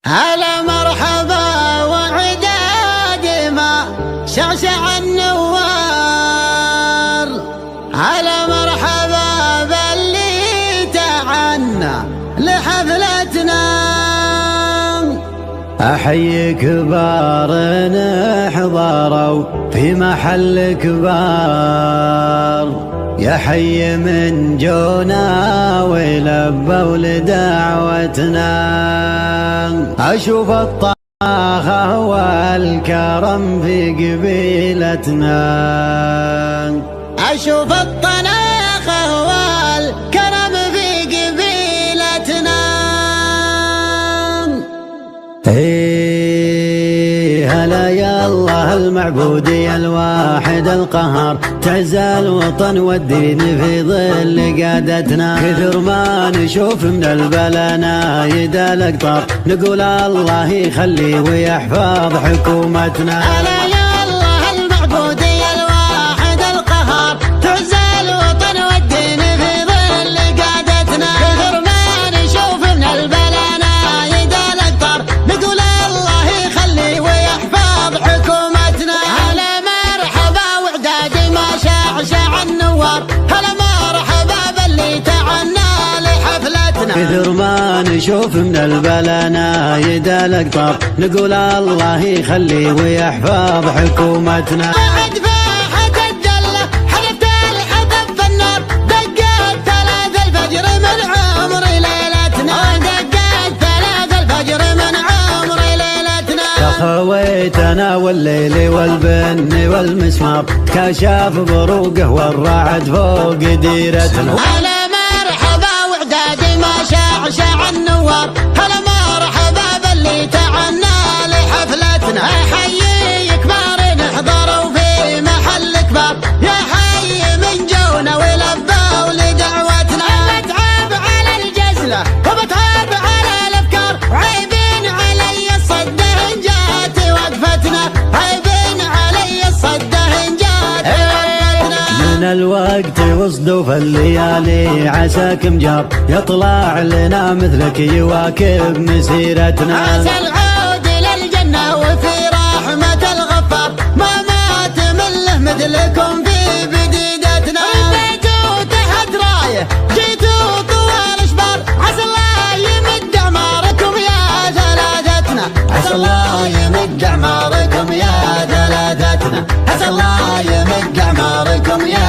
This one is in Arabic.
هلا مرحبا وعداد ما شعشع النوار. هلا مرحبا باللي تعنى لحفلتنا. أحيي كبارنا حضروا في محل كبار، يا حي من جونا ولبوا لدعوتنا. أشوف الطاخة والكرم في قبيلتنا، أشوف الطناخة والكرم في قبيلتنا. هلا يا الله المعبودي الواحد القهار، تعز الوطن والدين في ظل قادتنا. كثر ما نشوف من البلا نايد الأقطار، نقول الله يخلي ويحفظ حكومتنا. هلا يا الله المعبودي الواحد القهار، تعز الوطن والدين في ظل قادتنا. كثر ما نشوف من البلا نايد الأقطار، نقول الله يخلي ويحفظ حكومتنا. هلا مرحبا وعدادي ما شعشع النوار، هلا مرحبا باللي تعنى لحفلتنا. كثر ما نشوف من البلا نايد الأقطار، نقول الله يخلي ويحفظ حكومتنا. بعد فاحت الدلة حلفت الحذف في النار، دقت 3 الفجر من عمري ليلتنا. دقت 3 الفجر من عمري ليلتنا. خويتنا والليل والبن والمسمار، كشاف بروقه والرعد فوق ديرتنا. هلا مرحبا وعدادي ما شعشع النوار، هلا مرحبا باللي تعنى لحفلتنا. حيي كبار نحضروا في محل كبار، يا حي من جونا ولبوا لدعوتنا. بتعب على الجزلة وبتعب على الافكار، عيبين علي الصده ان جات وقفتنا. عيبين علي الصده ان جات وقفتنا. من الوقت وصدوا الليالي عساكم جار، يطلع لنا مثلك يواكب مسيرتنا. عسى العود للجنة وفي رحمة الغفار، ما مات منه مثلكم في بديدتنا. بيتوا تحت رايه جيتوا طوال اشبار، عسى الله يمد اعماركم يا ثلاثتنا. عسى الله يمد اعماركم يا ثلاثتنا. عسى الله يمد اعماركم يا